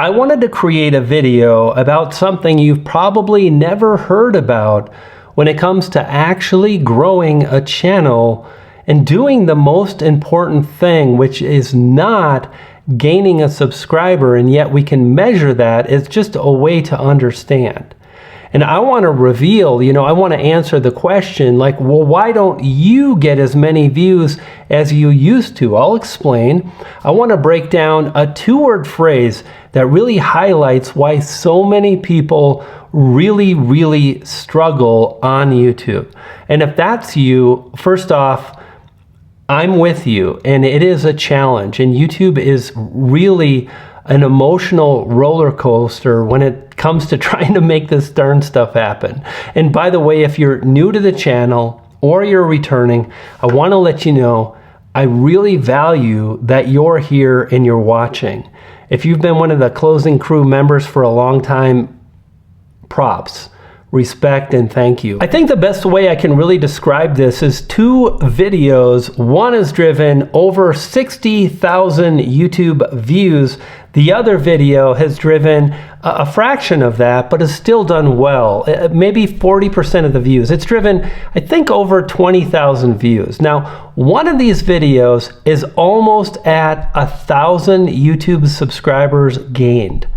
I wanted to create a video about something you've probably never heard about when it comes to actually growing a channel and doing the most important thing, which is not gaining a subscriber, and yet we can measure that. It's just a way to understand. And I want to reveal, I want to answer the question like, well, why don't you get as many views as you used to? I'll explain. I want to break down a 2-word phrase that really highlights why so many people really struggle on YouTube. And if that's you, first off, I'm with you, and it is a challenge, and YouTube is really an emotional roller coaster when it comes to trying to make this darn stuff happen. And by the way, if you're new to the channel or you're returning, I want to let you know I really value that you're here and you're watching. If you've been one of the closing crew members for a long time, props. Respect and thank you. I think the best way I can really describe this is 2 videos. One has driven over 60,000 YouTube views. The other video has driven a fraction of that, but has still done well. Maybe 40% of the views. It's driven, I think, over 20,000 views. Now, one of these videos is almost at 1,000 YouTube subscribers gained.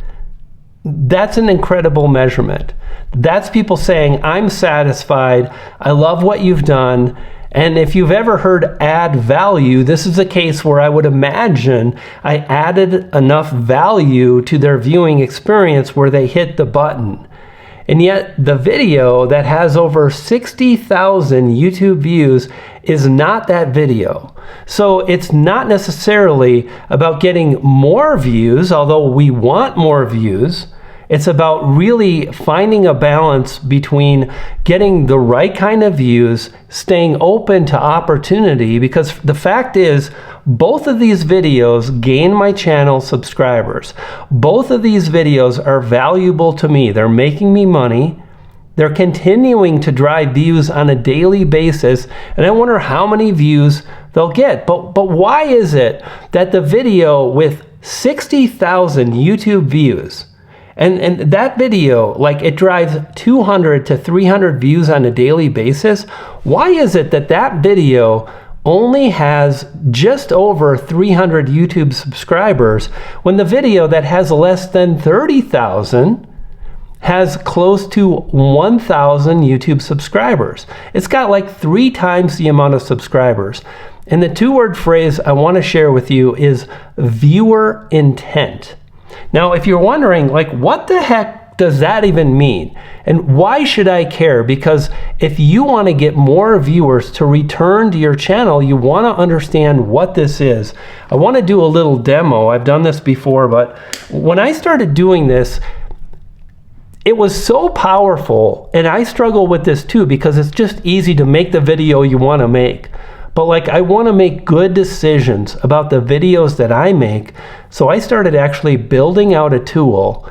That's an incredible measurement. That's people saying, I'm satisfied, I love what you've done. And if you've ever heard add value, this is a case where I would imagine I added enough value to their viewing experience where they hit the button. And yet the video that has over 60,000 YouTube views is not that video. So it's not necessarily about getting more views, although we want more views. It's about really finding a balance between getting the right kind of views, staying open to opportunity, because the fact is, both of these videos gain my channel subscribers. Both of these videos are valuable to me. They're making me money. They're continuing to drive views on a daily basis, and I wonder how many views they'll get. But why is it that the video with 60,000 YouTube views, and that video, like, it drives 200 to 300 views on a daily basis, why is it that that video only has just over 300 YouTube subscribers when the video that has less than 30,000 has close to 1,000 YouTube subscribers? It's got like 3 times the amount of subscribers. And the 2-word phrase I want to share with you is viewer intent. Now, if you're wondering, like, what the heck does that even mean? And why should I care? Because if you want to get more viewers to return to your channel, you want to understand what this is. I want to do a little demo. I've done this before, but when I started doing this, it was so powerful, and I struggle with this too, because it's just easy to make the video you want to make. But like, I want to make good decisions about the videos that I make. So I started actually building out a tool,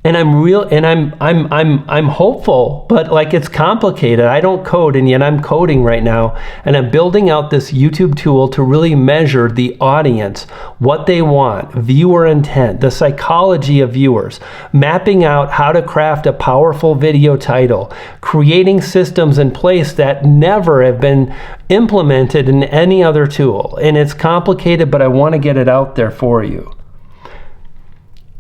and I'm hopeful, but like, it's complicated. I don't code, and yet I'm coding right now, and I'm building out this YouTube tool to really measure the audience, what they want, viewer intent, the psychology of viewers, mapping out how to craft a powerful video title, creating systems in place that never have been implemented in any other tool. And it's complicated, but I want to get it out there for you.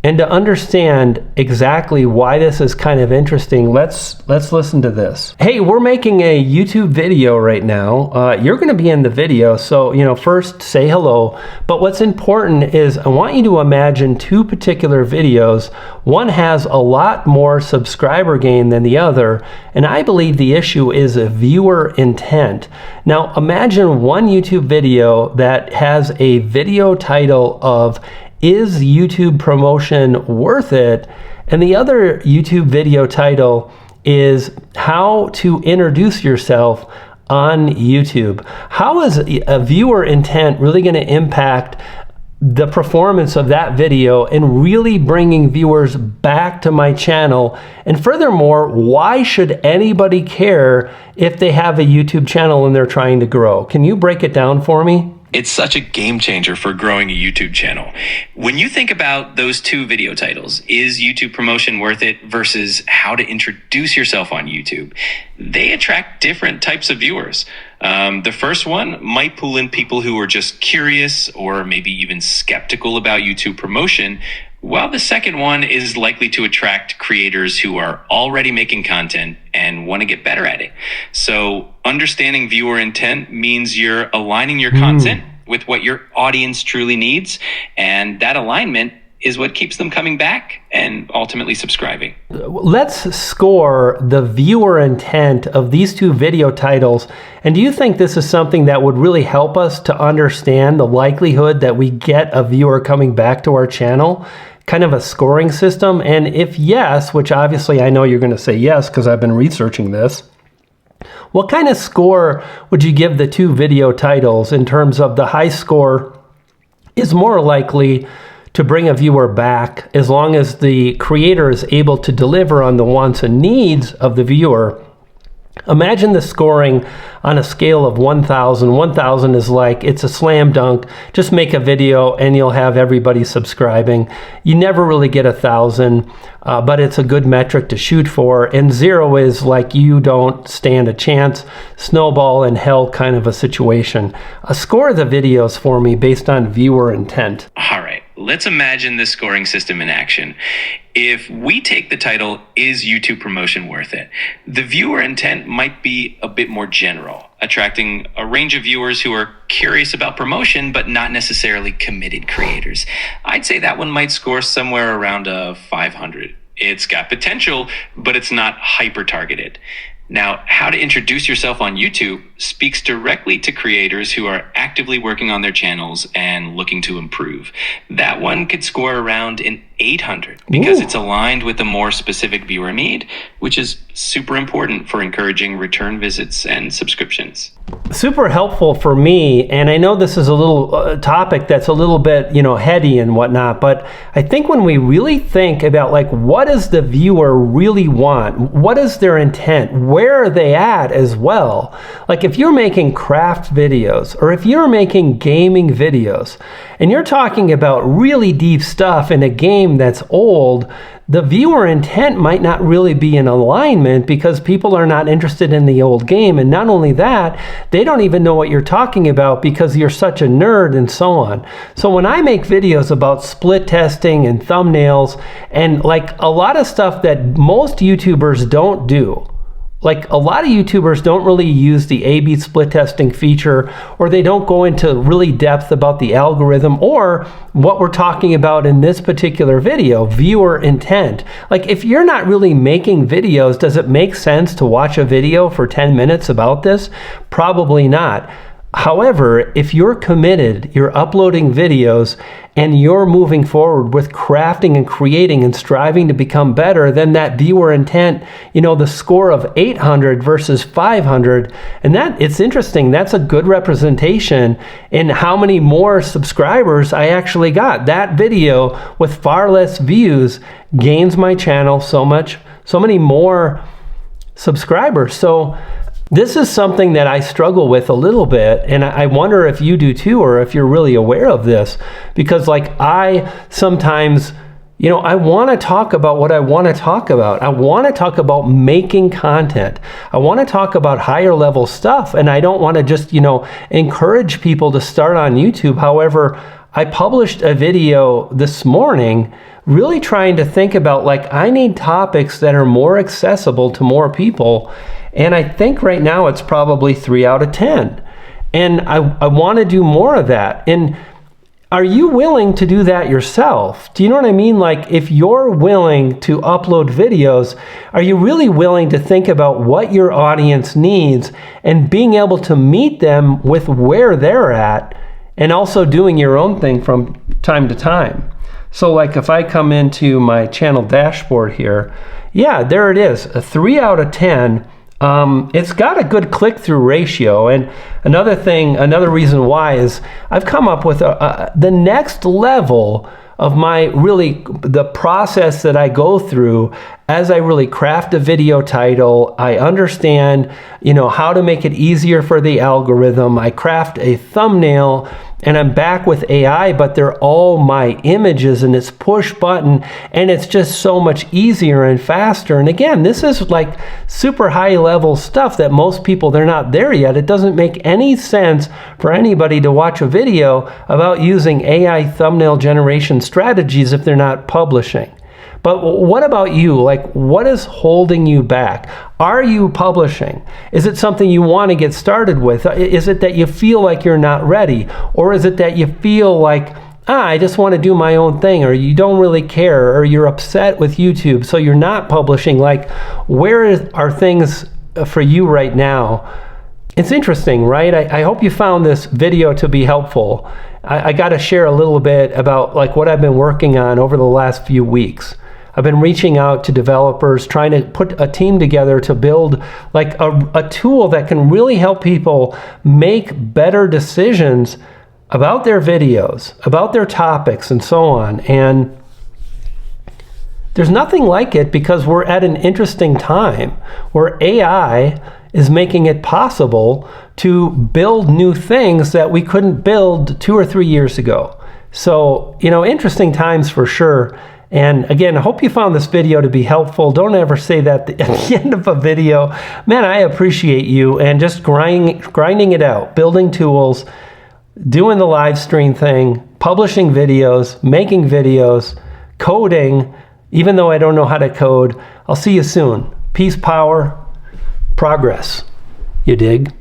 And to understand exactly why this is kind of interesting, let's listen to this. Hey, we're making a YouTube video right now. You're going to be in the video, so first say hello. But what's important is I want you to imagine 2 particular videos. One has a lot more subscriber gain than the other, and I believe the issue is a viewer intent. Now imagine one YouTube video that has a video title of "Is YouTube promotion worth it?" and the other YouTube video title is "How to introduce yourself on YouTube." How is a viewer intent really going to impact the performance of that video and really bringing viewers back to my channel? And furthermore, why should anybody care if they have a YouTube channel and they're trying to grow? Can you break it down for me? It's such a game changer for growing a YouTube channel. When you think about those two video titles, is YouTube promotion worth it versus how to introduce yourself on YouTube, they attract different types of viewers. The first one might pull in people who are just curious or maybe even skeptical about YouTube promotion, while the second one is likely to attract creators who are already making content and want to get better at it. So understanding viewer intent means you're aligning your content with what your audience truly needs, and that alignment is what keeps them coming back and ultimately subscribing. Let's score the viewer intent of these two video titles. And do you think this is something that would really help us to understand the likelihood that we get a viewer coming back to our channel? Kind of a scoring system? And if yes, which obviously I know you're going to say yes because I've been researching this, what kind of score would you give the two video titles in terms of the high score is more likely to bring a viewer back as long as the creator is able to deliver on the wants and needs of the viewer? Imagine the scoring on a scale of 1,000. 1,000 is like, it's a slam dunk. Just make a video and you'll have everybody subscribing. You never really get 1,000, but it's a good metric to shoot for. And 0 is like you don't stand a chance, snowball in hell kind of a situation. Score the videos for me based on viewer intent. All right, let's imagine this scoring system in action. If we take the title, Is YouTube Promotion Worth It?, the viewer intent might be a bit more general, attracting a range of viewers who are curious about promotion, but not necessarily committed creators. I'd say that one might score somewhere around a 500. It's got potential, but it's not hyper-targeted. Now, how to introduce yourself on YouTube speaks directly to creators who are actively working on their channels and looking to improve. That one could score around an 800 because it's aligned with a more specific viewer need, which is super important for encouraging return visits and subscriptions. Super helpful for me, and I know this is a little topic that's a little bit, heady and whatnot, but I think when we really think about like what does the viewer really want, what is their intent, where are they at as well? Like if you're making craft videos or if you're making gaming videos and you're talking about really deep stuff in a game that's old, the viewer intent might not really be in alignment because people are not interested in the old game. And not only that, they don't even know what you're talking about because you're such a nerd and so on. So when I make videos about split testing and thumbnails and like a lot of stuff that most YouTubers don't do, like a lot of YouTubers don't really use the A/B split testing feature, or they don't go into really depth about the algorithm or what we're talking about in this particular video, viewer intent. Like if you're not really making videos, does it make sense to watch a video for 10 minutes about this? Probably not. However, if you're committed, you're uploading videos, and you're moving forward with crafting and creating and striving to become better, then that viewer intent, the score of 800 versus 500, and that it's interesting, that's a good representation in how many more subscribers I actually got. That video with far less views gains my channel so many more subscribers. So this is something that I struggle with a little bit, and I wonder if you do too, or if you're really aware of this, because like I sometimes, I want to talk about what I want to talk about. I want to talk about making content. I want to talk about higher level stuff, and I don't want to just, encourage people to start on YouTube. However, I published a video this morning really trying to think about like I need topics that are more accessible to more people. And I think right now it's probably 3 out of 10. And I want to do more of that. And are you willing to do that yourself? Do you know what I mean? Like if you're willing to upload videos, are you really willing to think about what your audience needs and being able to meet them with where they're at and also doing your own thing from time to time? So like if I come into my channel dashboard here, yeah, there it is, a 3 out of 10. It's got a good click-through ratio, and another reason why is I've come up with the next level of the process that I go through as I really craft a video title. I understand, how to make it easier for the algorithm. I craft a thumbnail, and I'm back with AI, but they're all my images, and it's push button, and it's just so much easier and faster. And again, this is like super high level stuff that most people, they're not there yet. It doesn't make any sense for anybody to watch a video about using AI thumbnail generation strategies if they're not publishing. But what about you? Like, what is holding you back? Are you publishing? Is it something you want to get started with? Is it that you feel like you're not ready? Or is it that you feel like, I just want to do my own thing, or you don't really care, or you're upset with YouTube, so you're not publishing? Like, where are things for you right now? It's interesting, right? I hope you found this video to be helpful. I got to share a little bit about like what I've been working on over the last few weeks. I've been reaching out to developers, trying to put a team together to build like a tool that can really help people make better decisions about their videos, about their topics, and so on. And there's nothing like it because we're at an interesting time where AI is making it possible to build new things that we couldn't build 2 or 3 years ago. So, interesting times for sure. And again, I hope you found this video to be helpful. Don't ever say that at the end of a video. Man, I appreciate you, and just grinding it out, building tools, doing the live stream thing, publishing videos, making videos, coding, even though I don't know how to code. I'll see you soon. Peace, power, progress. You dig?